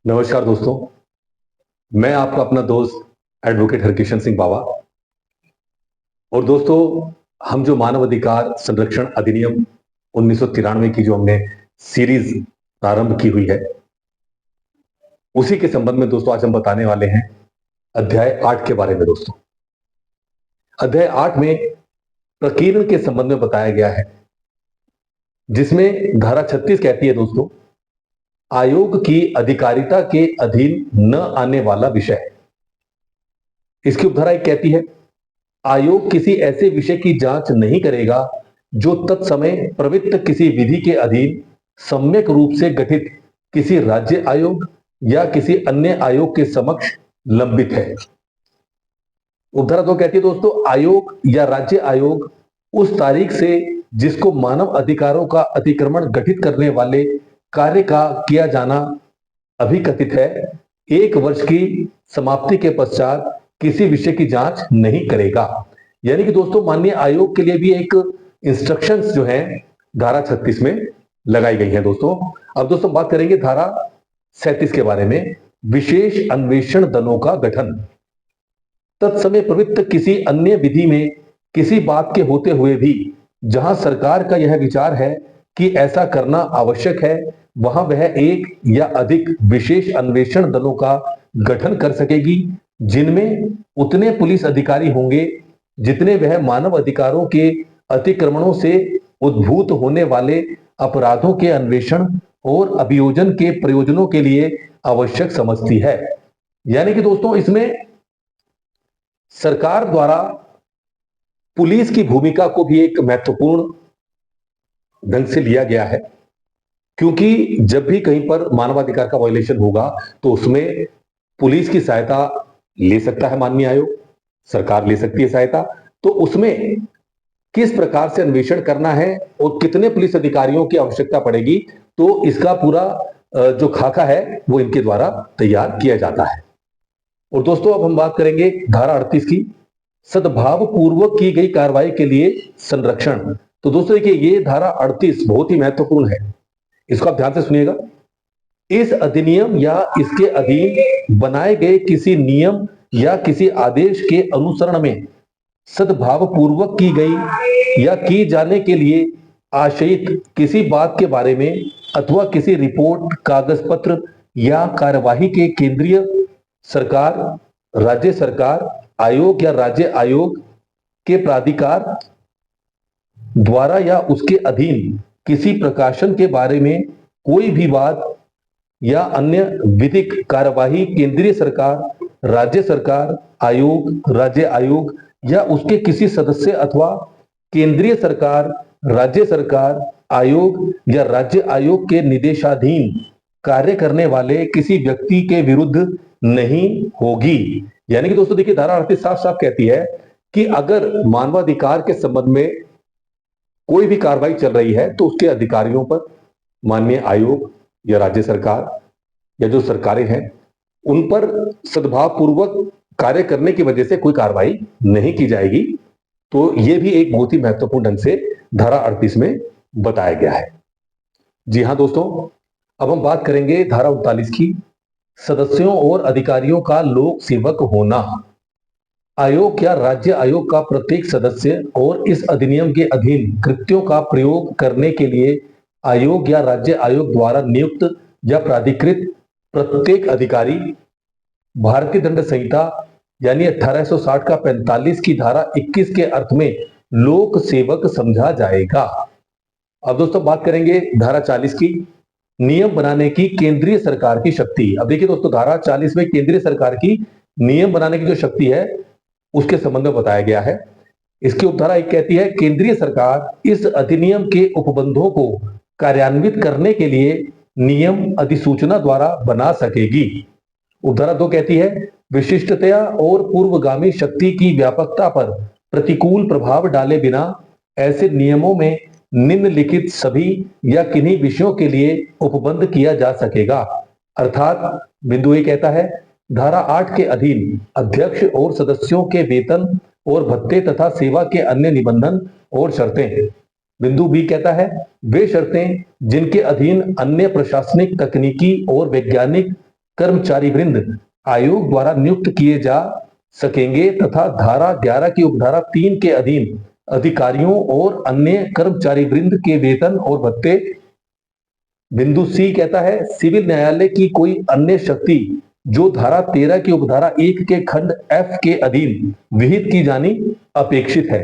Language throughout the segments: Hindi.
नमस्कार दोस्तों। मैं आपका अपना दोस्त एडवोकेट हरकिशन सिंह बावा। और दोस्तों, हम जो मानव अधिकार संरक्षण अधिनियम 1993 की जो हमने सीरीज प्रारंभ की हुई है, उसी के संबंध में दोस्तों आज हम बताने वाले हैं अध्याय 8 के बारे में। दोस्तों, अध्याय 8 में प्रकीर्णन के संबंध में बताया गया है, जिसमें धारा 36 कहती है दोस्तों, आयोग की अधिकारिता के अधीन न आने वाला विषय। इसकी उपधारा एक कहती है, आयोग किसी ऐसे विषय की जांच नहीं करेगा जो तत्समय प्रवृत्त किसी विधि के अधीन सम्यक रूप से गठित किसी राज्य आयोग या किसी अन्य आयोग के समक्ष लंबित है। उपधारा 2 कहती है दोस्तों, आयोग या राज्य आयोग उस तारीख से जिसको मानव अधिकारों का अतिक्रमण गठित करने वाले कार्य का किया जाना अभिकथित है, 1 वर्ष की समाप्ति के पश्चात किसी विषय की जांच नहीं करेगा। यानी कि दोस्तों, माननीय आयोग के लिए भी एक इंस्ट्रक्शंस जो है धारा 36 में लगाई गई है। दोस्तों, अब दोस्तों बात करेंगे धारा 37 के बारे में, विशेष अन्वेषण दलों का गठन। तत्समय प्रवृत्त किसी अन्य विधि में किसी बात के होते हुए भी जहां सरकार का यह विचार है कि ऐसा करना आवश्यक है, वहां वह एक या अधिक विशेष अन्वेषण दलों का गठन कर सकेगी, जिनमें उतने पुलिस अधिकारी होंगे जितने वह मानव अधिकारों के अतिक्रमणों से उद्भूत होने वाले अपराधों के अन्वेषण और अभियोजन के प्रयोजनों के लिए आवश्यक समझती है। यानी कि दोस्तों, इसमें सरकार द्वारा पुलिस की भूमिका को भी एक महत्वपूर्ण ढंग से लिया गया है, क्योंकि जब भी कहीं पर मानवाधिकार का वायलेशन होगा तो उसमें पुलिस की सहायता ले सकता है माननीय आयोग, सरकार ले सकती है सहायता। तो उसमें किस प्रकार से अन्वेषण करना है और कितने पुलिस अधिकारियों की आवश्यकता पड़ेगी, तो इसका पूरा जो खाका है वो इनके द्वारा तैयार किया जाता है। और दोस्तों, अब हम बात करेंगे धारा 38 की, सद्भाव पूर्वक की गई कार्रवाई के लिए संरक्षण। तो दोस्तों देखिए, ये धारा 38 बहुत ही महत्वपूर्ण है, इसको आप ध्यान से सुनिएगा। इस अधिनियम या इसके अधीन बनाए गए किसी नियम या किसी आदेश के अनुसरण में सद्भाव पूर्वक की गई या की जाने के लिए आशयित किसी बात के बारे में अथवा किसी रिपोर्ट, कागज पत्र या कार्यवाही के केंद्रीय सरकार, राज्य सरकार, आयोग या राज्य आयोग के प्राधिकार द्वारा या उसके अधीन किसी प्रकाशन के बारे में कोई भी बात या अन्य विधिक कार्यवाही केंद्रीय सरकार, राज्य सरकार, आयोग, राज्य आयोग या उसके किसी सदस्य अथवा केंद्रीय सरकार, राज्य सरकार, आयोग या राज्य आयोग के निर्देशाधीन कार्य करने वाले किसी व्यक्ति के विरुद्ध नहीं होगी। यानी कि दोस्तों देखिए, धारा 38 साफ साफ कहती है कि अगर मानवाधिकार के संबंध में कोई भी कार्रवाई चल रही है तो उसके अधिकारियों पर माननीय आयोग या राज्य सरकार या जो सरकारें हैं उन पर सद्भाव पूर्वक कार्य करने की वजह से कोई कार्रवाई नहीं की जाएगी। तो यह भी एक बहुत ही महत्वपूर्ण ढंग से धारा 38 में बताया गया है। जी हाँ दोस्तों, अब हम बात करेंगे धारा 39 की, सदस्यों और अधिकारियों का लोक सेवक होना। आयोग या राज्य आयोग का प्रत्येक सदस्य और इस अधिनियम के अधीन कृत्यों का प्रयोग करने के लिए आयोग या राज्य आयोग द्वारा नियुक्त या प्राधिकृत प्रत्येक अधिकारी भारतीय दंड संहिता यानी 1860 का 45 की धारा 21 के अर्थ में लोक सेवक समझा जाएगा। अब दोस्तों बात करेंगे धारा 40 की, नियम बनाने की केंद्रीय सरकार की शक्ति। अब देखिए दोस्तों, धारा 40 में केंद्रीय सरकार की नियम बनाने की जो शक्ति है उसके संबंध में बताया गया है। इसकी उपधारा एक कहती है, केंद्रीय सरकार इस अधिनियम के उपबंधों को कार्यान्वित करने के लिए नियम अधिसूचना द्वारा बना सकेगी। उपधारा 2 कहती है, विशिष्टता और पूर्वगामी शक्ति की व्यापकता पर प्रतिकूल प्रभाव डाले बिना ऐसे नियमों में निम्नलिखित सभी या किन्हीं विषयों के लिए उपबंध किया जा सकेगा। अर्थात बिंदु ए कहता है, धारा 8 के अधीन अध्यक्ष और सदस्यों के वेतन और भत्ते तथा सेवा के अन्य निबंधन और शर्तें। बिंदु बी कहता है, वे शर्तें जिनके अधीन अन्य प्रशासनिक, तकनीकी और वैज्ञानिक कर्मचारी वृंद आयोग द्वारा नियुक्त किए जा सकेंगे तथा धारा 11 की उपधारा 3 के अधीन अधिकारियों और अन्य कर्मचारी वृंद के वेतन और भत्ते। बिंदु सी कहता है सिविल न्यायालय की कोई अन्य शक्ति जो धारा 13 की उपधारा 1 के खंड एफ के अधीन विहित की जानी अपेक्षित है।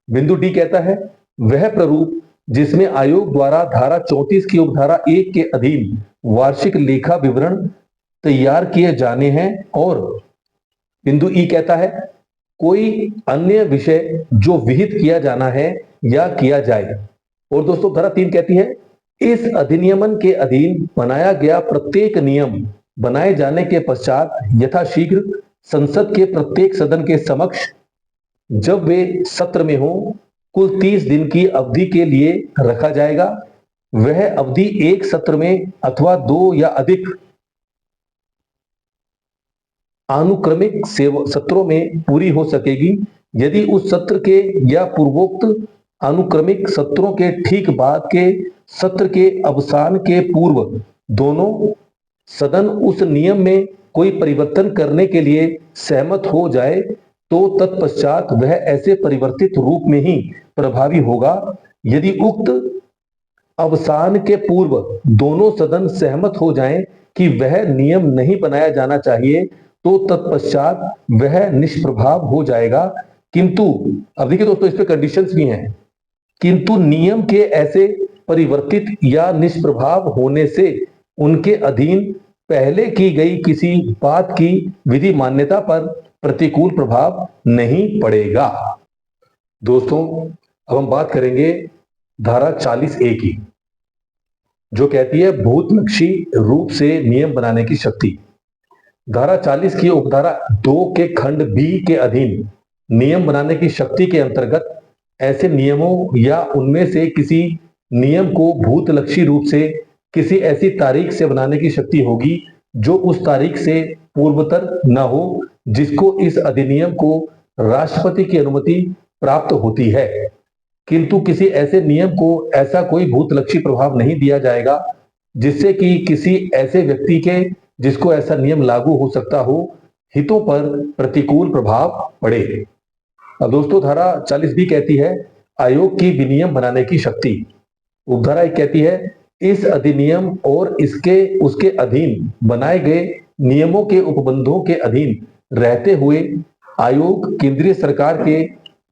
बिंदु डी कहता है वह प्रारूप जिसमें आयोग द्वारा धारा 34 की उपधारा 1 के अधीन वार्षिक लेखा विवरण तैयार किए जाने हैं। और बिंदु ई कहता है कोई अन्य विषय जो विहित किया जाना है या किया जाए। और दोस्तों धारा 3 कहती है इस अधिनियमन के अधीन बनाया गया प्रत्येक नियम बनाए जाने के पश्चात यथाशीघ्र संसद के प्रत्येक सदन के समक्ष जब वे सत्र में हो कुल 30 दिन की अवधि के लिए रखा जाएगा। वह अवधि एक सत्र में अथवा 2 या अधिक अनुक्रमिक सत्रों में पूरी हो सकेगी यदि उस सत्र के या पूर्वोक्त अनुक्रमिक सत्रों के ठीक बाद के सत्र के अवसान के पूर्व दोनों सदन उस नियम में कोई परिवर्तन करने के लिए सहमत हो जाए तो तत्पश्चात वह ऐसे परिवर्तित रूप में ही प्रभावी होगा। यदि उक्त अवसान के पूर्व दोनों सदन सहमत हो जाएं कि वह नियम नहीं बनाया जाना चाहिए तो तत्पश्चात वह निष्प्रभाव हो जाएगा। किंतु अब देखिए दोस्तों इस पे कंडीशंस भी हैं। किंतु नियम के ऐसे परिवर्तित या निष्प्रभाव होने से उनके अधीन पहले की गई किसी बात की विधि मान्यता पर प्रतिकूल प्रभाव नहीं पड़ेगा। दोस्तों अब हम बात करेंगे धारा 40A की जो कहती है भूतलक्षी रूप से नियम बनाने की शक्ति। धारा 40 की उपधारा 2 के खंड बी के अधीन नियम बनाने की शक्ति के अंतर्गत ऐसे नियमों या उनमें से किसी नियम को भूतलक्षी रूप से किसी ऐसी तारीख से बनाने की शक्ति होगी जो उस तारीख से पूर्वतर न हो जिसको इस अधिनियम को राष्ट्रपति की अनुमति प्राप्त होती है। किंतु किसी ऐसे नियम को ऐसा कोई भूतलक्षी प्रभाव नहीं दिया जाएगा जिससे कि किसी ऐसे व्यक्ति के जिसको ऐसा नियम लागू हो सकता हो हितों पर प्रतिकूल प्रभाव पड़े। अब दोस्तों धारा 40B कहती है आयोग की विनियम बनाने की शक्ति। उपधारा 1 कहती है इस अधिनियम और इसके उसके अधीन बनाए गए नियमों के उपबंधों के अधीन रहते हुए आयोग केंद्रीय सरकार के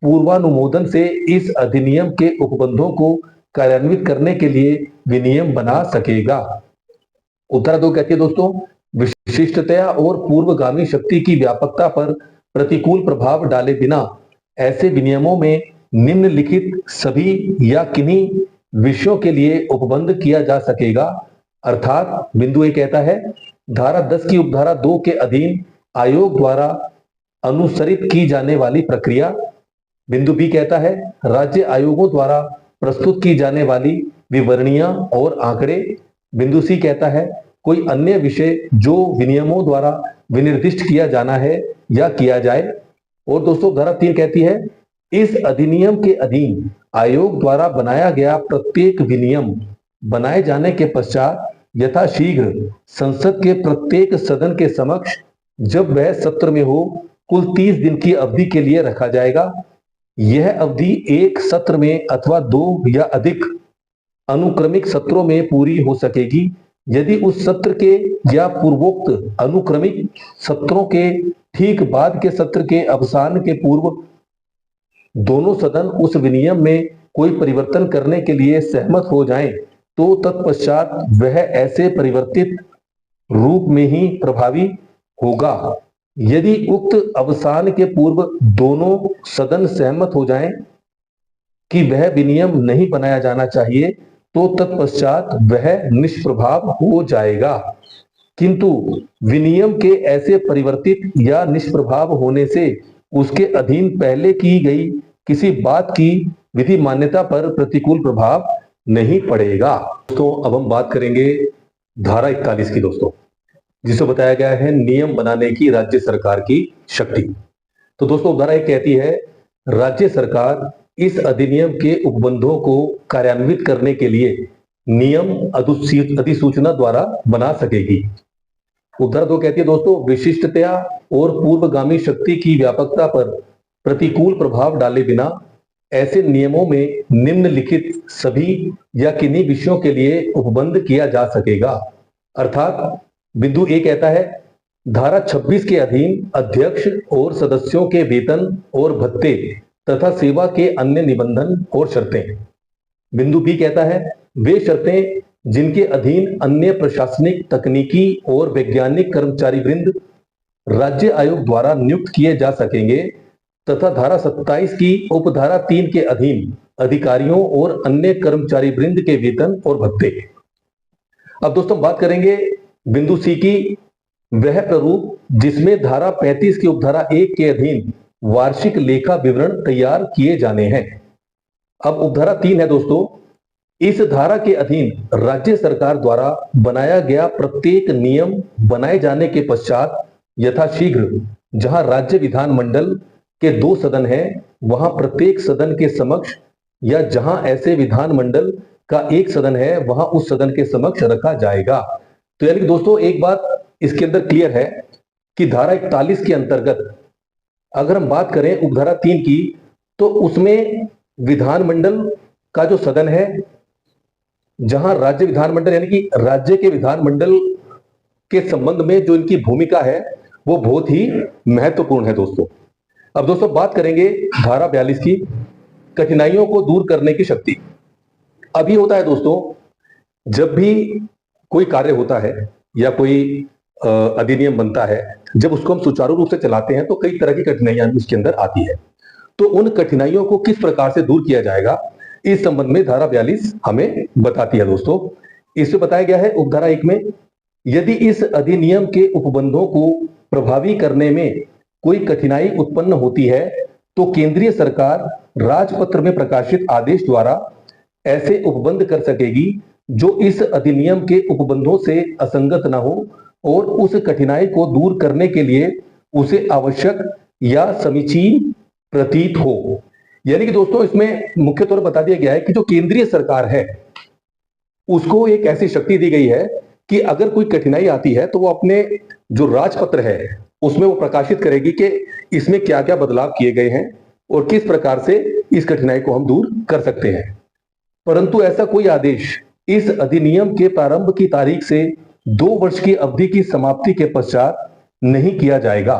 पूर्वानुमोदन से इस अधिनियम के उपबंधों को कार्यान्वित करने के लिए विनियम बना सकेगा। उत्तर 2 कहती है दोस्तों विशिष्टता और पूर्वगामी शक्ति की व्यापकता पर प्रतिकूल प्रभाव डाले बिना ऐसे विनियमों में निम्नलिखित सभी या किन्हीं विषयों के लिए उपबंध किया जा सकेगा। अर्थात बिंदु ए कहता है धारा 10 की उपधारा 2 के अधीन आयोग द्वारा अनुसरित की जाने वाली प्रक्रिया। बिंदु बी कहता है राज्य आयोगों द्वारा प्रस्तुत की जाने वाली विवरणियां और आंकड़े। बिंदु सी कहता है कोई अन्य विषय जो विनियमों द्वारा विनिर्दिष्ट किया जाना है या किया जाए। और दोस्तों धारा 3 कहती है इस अधिनियम के अधीन आयोग द्वारा बनाया गया प्रत्येक विनियम बनाए जाने के पश्चात यथाशीघ्र संसद के प्रत्येक सदन के समक्ष जब वह सत्र में हो कुल 30 दिन की अवधि के लिए रखा जाएगा। यह अवधि एक सत्र में अथवा 2 या अधिक अनुक्रमिक सत्रों में पूरी हो सकेगी यदि उस सत्र के या पूर्वोक्त अनुक्रमिक सत्रों के ठीक बाद के सत्र के अवसान के पूर्व दोनों सदन उस विनियम में कोई परिवर्तन करने के लिए सहमत हो जाएं तो तत्पश्चात वह ऐसे परिवर्तित रूप में ही प्रभावी होगा। यदि उक्त अवसान के पूर्व दोनों सदन सहमत हो जाएं कि वह विनियम नहीं बनाया जाना चाहिए तो तत्पश्चात वह निष्प्रभाव हो जाएगा। किंतु विनियम के ऐसे परिवर्तित या निष्प्रभाव होने से उसके अधीन पहले की गई किसी बात की विधि मान्यता पर प्रतिकूल प्रभाव नहीं पड़ेगा। दोस्तों अब हम बात करेंगे धारा 41 की दोस्तों जिसे बताया गया है नियम बनाने की राज्य सरकार की शक्ति। तो दोस्तों धारा 1 कहती है राज्य सरकार इस अधिनियम के उपबंधों को कार्यान्वित करने के लिए नियम अधिसूचना द्वारा बना सकेगी। उपधारा 2 कहती है दोस्तों, विशिष्टता और पूर्वगामी शक्ति की व्यापकता पर प्रतिकूल प्रभाव डाले बिना ऐसे नियमों में निम्नलिखित सभी या किन्हीं विषयों के लिए उपबंध किया जा सकेगा। अर्थात बिंदु ए कहता है, धारा 26 के अधीन अध्यक्ष और सदस्यों के वेतन और भत्ते तथा सेवा के अन्य निबंधन और शर्तें। बिंदु बी कहता है, वे शर्तें जिनके अधीन अन्य प्रशासनिक, तकनीकी और वैज्ञानिक कर्मचारी वृंद राज्य आयोग द्वारा नियुक्त किए जा सकेंगे तथा धारा 27 की उपधारा 3 के अधीन अधिकारियों और अन्य कर्मचारी वृंद के वेतन और भत्ते। अब दोस्तों बात करेंगे बिंदु सी की, वह प्रारूप जिसमें धारा 35 की उपधारा 1 के अधीन वार्षिक लेखा विवरण तैयार किए जाने हैं। अब उपधारा 3 है दोस्तों, इस धारा के अधीन राज्य सरकार द्वारा बनाया गया प्रत्येक नियम बनाए जाने के पश्चात यथाशीघ्र जहां राज्य विधानमंडल के 2 सदन हैं, वहां प्रत्येक सदन के समक्ष या जहां ऐसे विधानमंडल का 1 सदन है, वहां उस सदन के समक्ष रखा जाएगा। तो यानी कि दोस्तों एक बात इसके अंदर क्लियर है कि धारा 41 के अंतर्गत अगर हम बात करें उपधारा 3 की, तो उसमें विधानमंडल का जो सदन है, जहां राज्य विधानमंडल यानी कि राज्य के विधानमंडल के संबंध में जो इनकी भूमिका है वो बहुत ही महत्वपूर्ण है दोस्तों। अब दोस्तों बात करेंगे धारा 42 की, कठिनाइयों को दूर करने की शक्ति। अभी होता है दोस्तों, जब भी कोई कार्य होता है या कोई अधिनियम बनता है, जब उसको हम सुचारू रूप से चलाते हैं तो कई तरह की कठिनाइयां उसके अंदर आती है। तो उन कठिनाइयों को किस प्रकार से दूर किया जाएगा, इस संबंध में धारा 42 हमें बताती है दोस्तों। इसमें बताया गया है उपधारा 1 में, यदि इस अधिनियम के उपबंधों को प्रभावी करने में कोई कठिनाई उत्पन्न होती है तो केंद्रीय सरकार राजपत्र में प्रकाशित आदेश द्वारा ऐसे उपबंध कर सकेगी जो इस अधिनियम के उपबंधों से असंगत न हो और उस कठिनाई को दूर करने के लिए उसे आवश्यक या समीचीन प्रतीत हो। यानी कि दोस्तों इसमें मुख्य तौर पर बता दिया गया है कि जो केंद्रीय सरकार है उसको एक ऐसी शक्ति दी गई है कि अगर कोई कठिनाई आती है तो वो अपने जो राजपत्र है उसमें वो प्रकाशित करेगी कि इसमें क्या क्या बदलाव किए गए हैं और किस प्रकार से इस कठिनाई को हम दूर कर सकते हैं। परंतु ऐसा कोई आदेश इस अधिनियम के प्रारंभ की तारीख से 2 वर्ष की अवधि की समाप्ति के पश्चात नहीं किया जाएगा।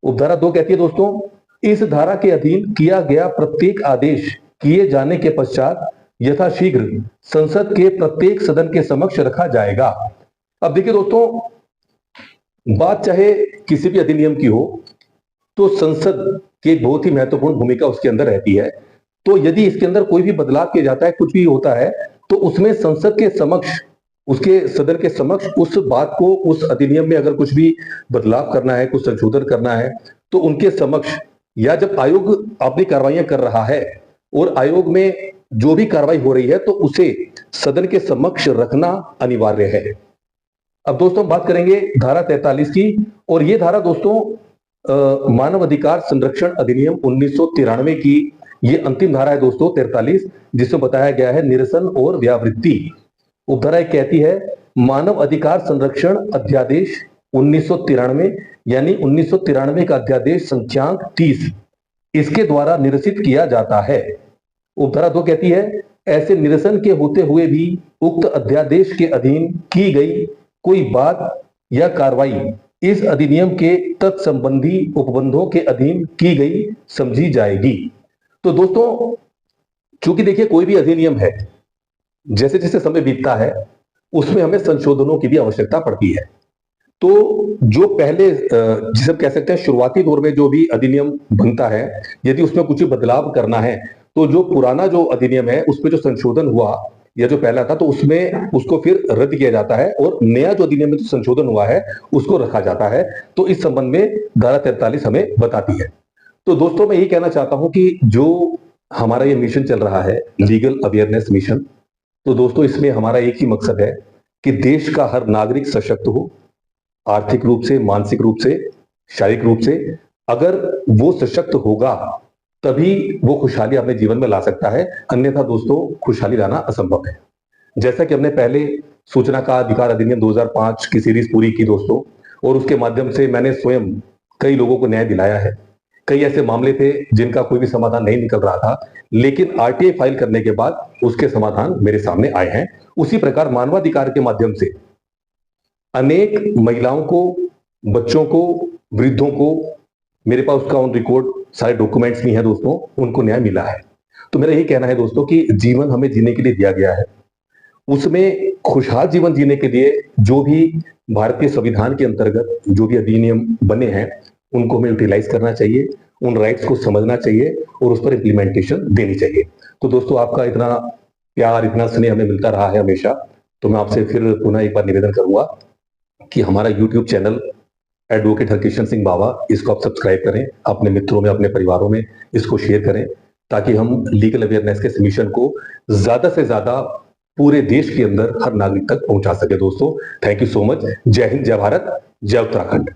उपधारा 2 कहती है दोस्तों, इस धारा के अधीन किया गया प्रत्येक आदेश किए जाने के पश्चात यथाशीघ्र संसद के प्रत्येक सदन के समक्ष रखा जाएगा। अब देखिए दोस्तों, बात चाहे किसी भी अधिनियम की हो तो संसद की एक बहुत ही महत्वपूर्ण भूमिका उसके अंदर रहती है। तो यदि इसके अंदर कोई भी बदलाव किया जाता है, कुछ भी होता है, तो उसमें संसद के समक्ष, उसके सदन के समक्ष उस बात को, उस अधिनियम में अगर कुछ भी बदलाव करना है, कुछ संशोधन करना है, तो उनके समक्ष, या जब आयोग अपनी कार्रवाइयां कर रहा है और आयोग में जो भी कार्रवाई हो रही है तो उसे सदन के समक्ष रखना अनिवार्य है। अब दोस्तों बात करेंगे धारा 43 की, और ये धारा दोस्तों मानव अधिकार संरक्षण अधिनियम 1993 की ये अंतिम धारा है दोस्तों 43, जिसमें बताया गया है निरसन और व्यावृत्ति। उपधारा 1 कहती है, मानव अधिकार संरक्षण अध्यादेश 1993 यानी 1993 का अध्यादेश संख्यांक 30 इसके द्वारा निरसित किया जाता है। उपधारा 2 कहती है, ऐसे निरसन के होते हुए भी उक्त अध्यादेश के अधीन की गई कोई बात या कार्रवाई इस अधिनियम के तत्संबंधी उपबंधों के अधीन की गई समझी जाएगी। तो दोस्तों चूंकि देखिए कोई भी अधिनियम है, जैसे जैसे समय बीतता है उसमें हमें संशोधनों की भी आवश्यकता पड़ती है। तो जो पहले जिसे हम कह सकते हैं शुरुआती दौर में जो भी अधिनियम बनता है, यदि उसमें कुछ बदलाव करना है तो जो पुराना जो अधिनियम है उसमें जो संशोधन हुआ या जो पहला था तो उसमें उसको फिर रद्द किया जाता है और नया जो अधिनियम में जो संशोधन हुआ है उसको रखा जाता है। तो इस संबंध में धारा 43 हमें बताती है। तो दोस्तों मैं यही कहना चाहता हूं कि जो हमारा ये मिशन चल रहा है लीगल अवेयरनेस मिशन, तो दोस्तों इसमें हमारा एक ही मकसद है कि देश का हर नागरिक सशक्त हो, आर्थिक रूप से, मानसिक रूप से, शारीरिक रूप से। अगर वो सशक्त होगा तभी वो खुशहाली अपने जीवन में ला सकता है, अन्यथा दोस्तों खुशहाली लाना असंभव है। जैसा कि हमने पहले सूचना का अधिकार अधिनियम 2005 की सीरीज पूरी की दोस्तों, और उसके माध्यम से मैंने स्वयं कई लोगों को न्याय दिलाया है। कई ऐसे मामले थे जिनका कोई भी समाधान नहीं निकल रहा था, लेकिन आरटीआई फाइल करने के बाद उसके समाधान मेरे सामने आए हैं। उसी प्रकार मानवाधिकार के माध्यम से अनेक महिलाओं को, बच्चों को, वृद्धों को, मेरे पास उसका ऑन रिकॉर्ड सारे डॉक्यूमेंट्स भी हैं दोस्तों, उनको न्याय मिला है। तो मेरा यही कहना है दोस्तों कि जीवन हमें जीने के लिए दिया गया है, उसमें खुशहाल जीवन जीने के लिए जो भी भारतीय संविधान के अंतर्गत जो भी अधिनियम बने हैं उनको हमें यूटिलाइज करना चाहिए, उन राइट्स को समझना चाहिए और उस पर इम्प्लीमेंटेशन देनी चाहिए। तो दोस्तों, आपका इतना प्यार, इतना स्नेह हमें मिलता रहा है हमेशा, तो मैं आपसे फिर पुनः एक बार निवेदन करूंगा कि हमारा YouTube channel advocate Harkishan Singh Bawa, इसको आप सब्सक्राइब करें, अपने मित्रों में, अपने परिवारों में इसको शेयर करें, ताकि हम लीगल अवेयरनेस के मिशन को ज्यादा से ज्यादा पूरे देश के अंदर हर नागरिक तक पहुंचा सके। दोस्तों, थैंक यू सो मच। जय हिंद, जय भारत, जय उत्तराखंड।